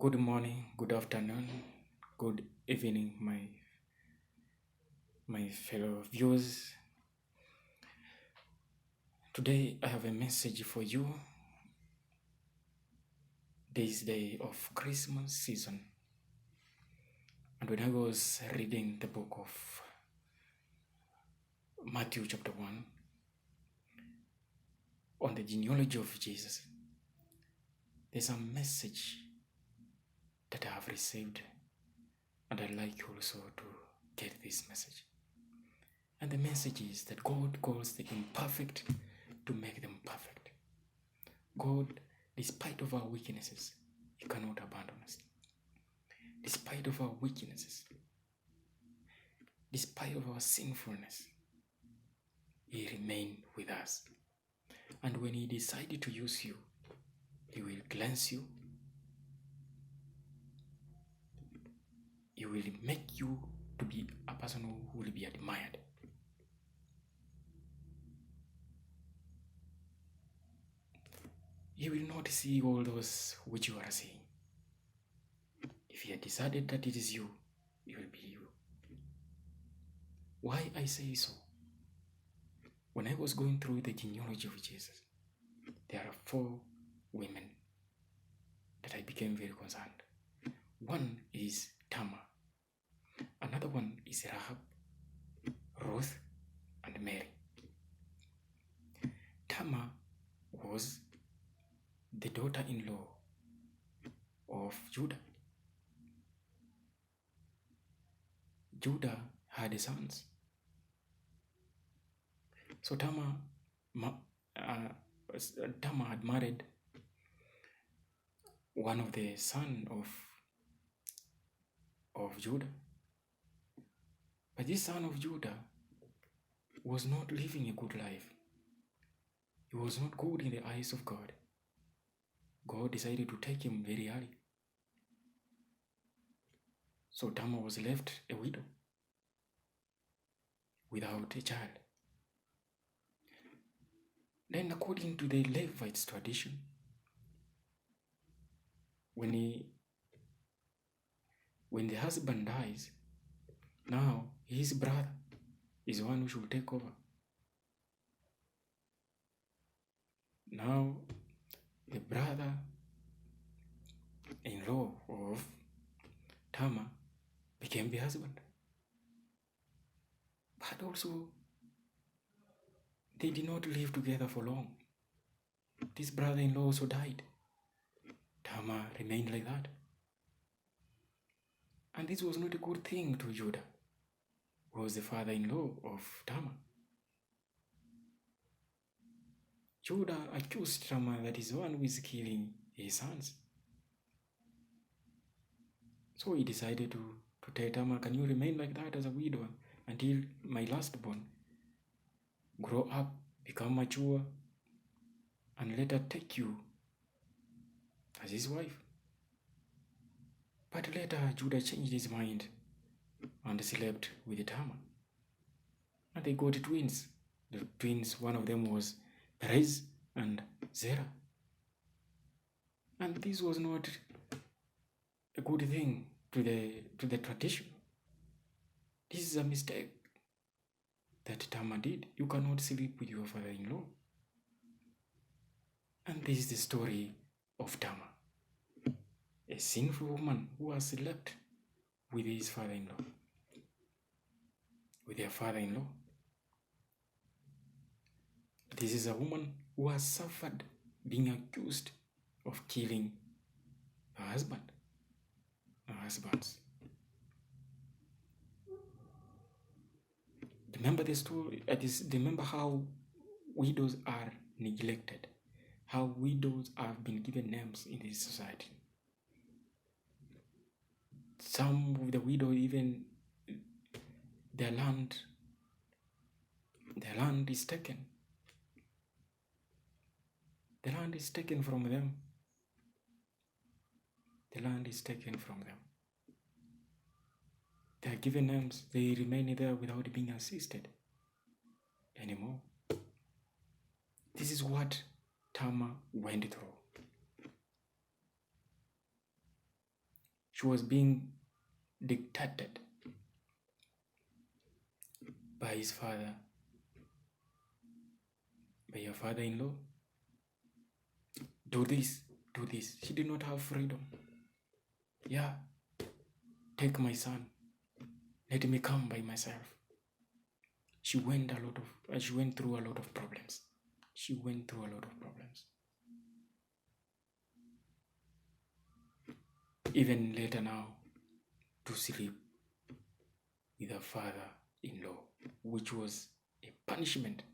Good morning, good afternoon, good evening, my fellow viewers. Today I have a message for you. This day of Christmas season. And when I was reading the book of Matthew chapter 1 on the genealogy of Jesus, there's a message that I have received, and I'd like you also to get this message. And the message is that God calls the imperfect to make them perfect. God, despite of our weaknesses, He cannot abandon us. Despite of our weaknesses, despite of our sinfulness, He remained with us. And when He decided to use you, He will cleanse you. He will make you to be a person who will be admired. You will not see all those which you are seeing. If He had decided that it is you, it will be you. Why I say so? When I was going through the genealogy of Jesus, there are 4 women that I became very concerned. One is Tamar. Another one is Rahab, Ruth, and Mary. Tamar was the daughter-in-law of Judah. Judah had sons. So Tamar had married one of the sons of Judah. But this son of Judah was not living a good life. He was not good in the eyes of God. God decided to take him very early. So Tamar was left a widow without a child. Then according to the Levites tradition, when the husband dies, now his brother is one who should take over. Now the brother-in-law of Tamar became the husband. But also, they did not live together for long. This brother-in-law also died. Tamar remained like that. And this was not a good thing to Judah, who was the father-in-law of Tamar. Judah accused Tamar that is the one who is killing his sons. So he decided to tell Tamar, can you remain like that as a widow until my lastborn grow up, become mature, and later take you as his wife? But later Judah changed his mind and slept with Tamar. And they got twins. The twins, one of them was Perez and Zerah. And this was not a good thing to the tradition. This is a mistake that Tamar did. You cannot sleep with your father-in-law. And this is the story of Tamar, a sinful woman who has slept with his father-in-law, with their father-in-law. This is a woman who has suffered being accused of killing her husbands. Remember the story. Remember how widows are neglected, how widows have been given names in this society. Some of the widows, even their land is taken. The land is taken from them. The land is taken from them. They are given names. They remain there without being assisted anymore. This is what Tamar went through. She was being dictated by his father, by her father-in-law. Do this, do this. She did not have freedom. Yeah, take my son. Let me come by myself. She went through a lot of problems. Even later now, to sleep with her father-in-law, which was a punishment.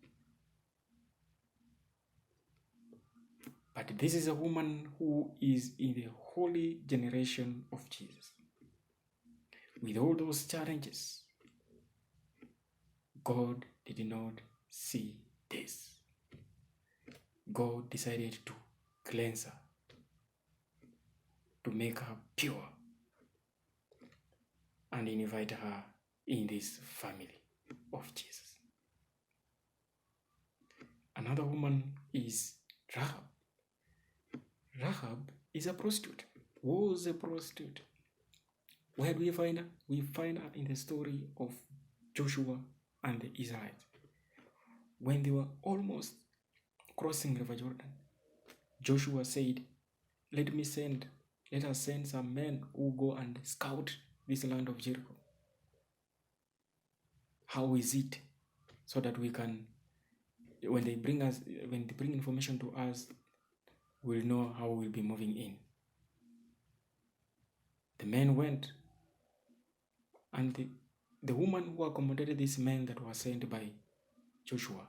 But this is a woman who is in the holy generation of Jesus. With all those challenges, God did not see this. God decided to cleanse her, to make her pure, and invite her in this family of Jesus. Another woman is Rahab. Rahab is a prostitute, was a prostitute. Where do we find her? We find her in the story of Joshua and the Israelites. When they were almost crossing River Jordan, Joshua said, let us send some men who go and scout this land of Jericho. How is it? So that we can, when they bring information to us, we'll know how we'll be moving in. The men went, and the woman who accommodated these men that were sent by Joshua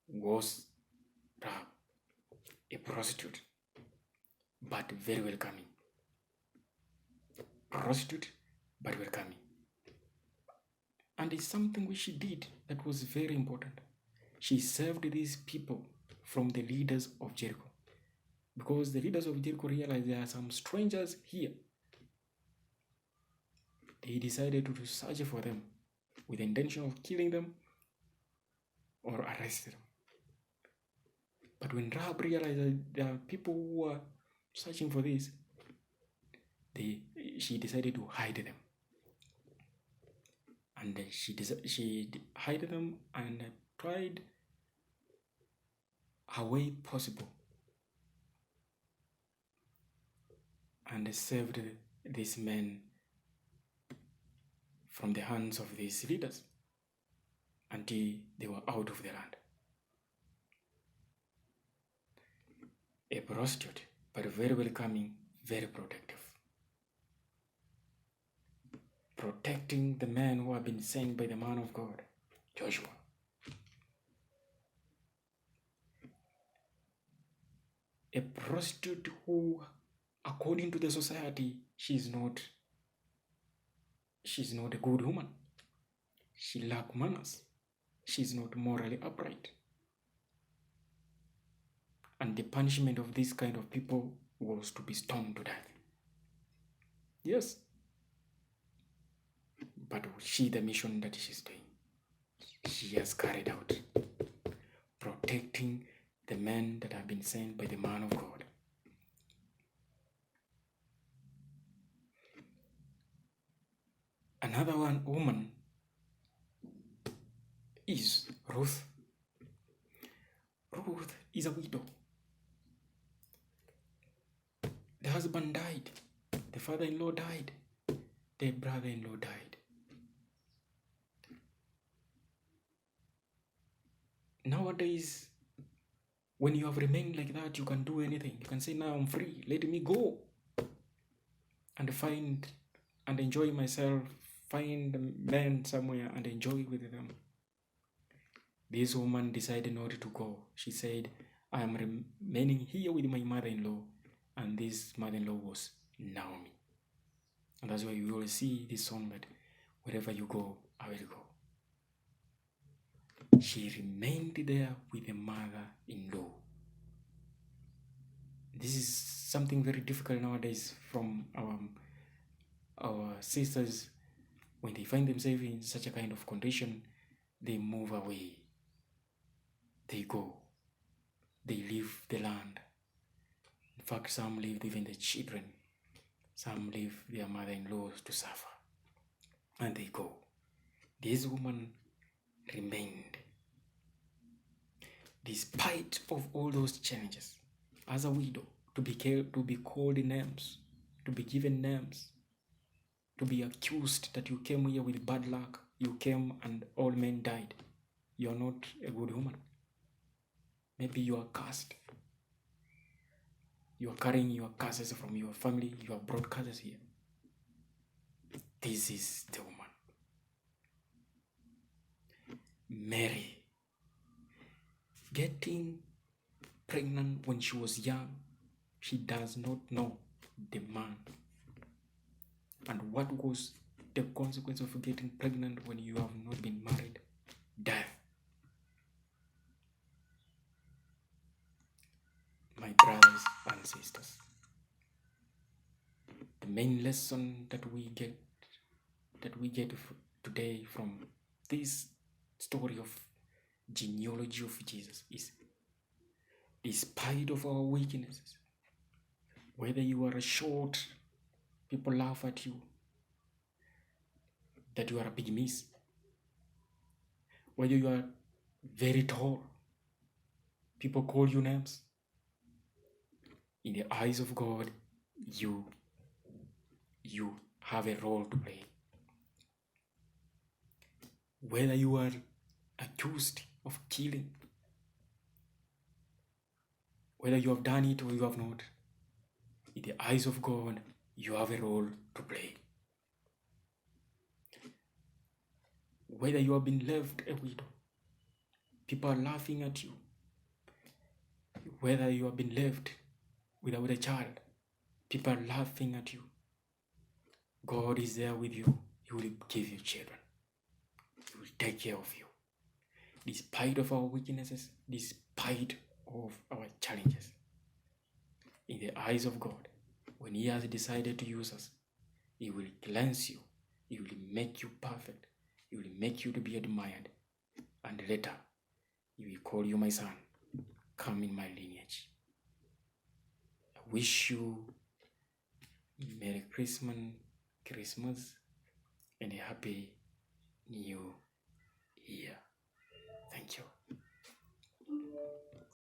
was Rahab, a prostitute, but very welcoming. Prostitute, but welcoming. And it's something which she did that was very important. She saved these people from the leaders of Jericho, because the leaders of Jericho realized there are some strangers here. They decided to search for them with the intention of killing them or arresting them. But when Rahab realized that there are people who are searching for this, she decided to hide them. And she hid them and tried her way possible and saved these men from the hands of these leaders until they were out of the land. A prostitute, but very welcoming, very protective. Protecting the men who have been sent by the man of God, Joshua. A prostitute who, according to the society, she's not a good woman. She lacks manners. She's not morally upright. And the punishment of this kind of people was to be stoned to death. Yes. But the mission that she's doing, she has carried out, protecting the men that have been sent by the man of God. Another woman is Ruth. Ruth is a widow. The husband died. The father-in-law died. The brother-in-law died. Nowadays, when you have remained like that, you can do anything. You can say, now I'm free. Let me go and find and enjoy myself. Find men somewhere and enjoy with them. This woman decided not to go. She said, I am remaining here with my mother-in-law. And this mother-in-law was Naomi. And that's why you will see this song that wherever you go, I will go. She remained there with the mother-in-law. This is something very difficult nowadays from our sisters. When they find themselves in such a kind of condition, they move away. They go. They leave the land. In fact, some leave even the children Some leave their mother-in-laws to suffer, and they go. This woman remained, despite of all those challenges, as a widow, to be called names, to be given names, to be accused that you came here with bad luck, you came and all men died. You are not a good woman. Maybe you are cursed. You are carrying your curses from your family. You have brought curses here. This is the woman. Mary, getting pregnant when she was young, she does not know the man. And what was the consequence of getting pregnant when you have not been married? Death. My brothers and sisters, the main lesson that we get today from this story of genealogy of Jesus is, despite of our weaknesses, whether you are short, people laugh at you that you are a pygmies. Whether you are very tall, people call you names. In the eyes of God, you have a role to play. Whether you are accused of killing, whether you have done it or you have not, in the eyes of God, you have a role to play. Whether you have been left a widow, people are laughing at you. Whether you have been left without a child, people are laughing at you. God is there with you. He will give you children. He will take care of you. Despite of our weaknesses, despite of our challenges. In the eyes of God, when He has decided to use us, He will cleanse you. He will make you perfect. He will make you to be admired. And later, He will call you my son. Come in my lineage. I wish you Merry Christmas and a Happy New Year. Thank you.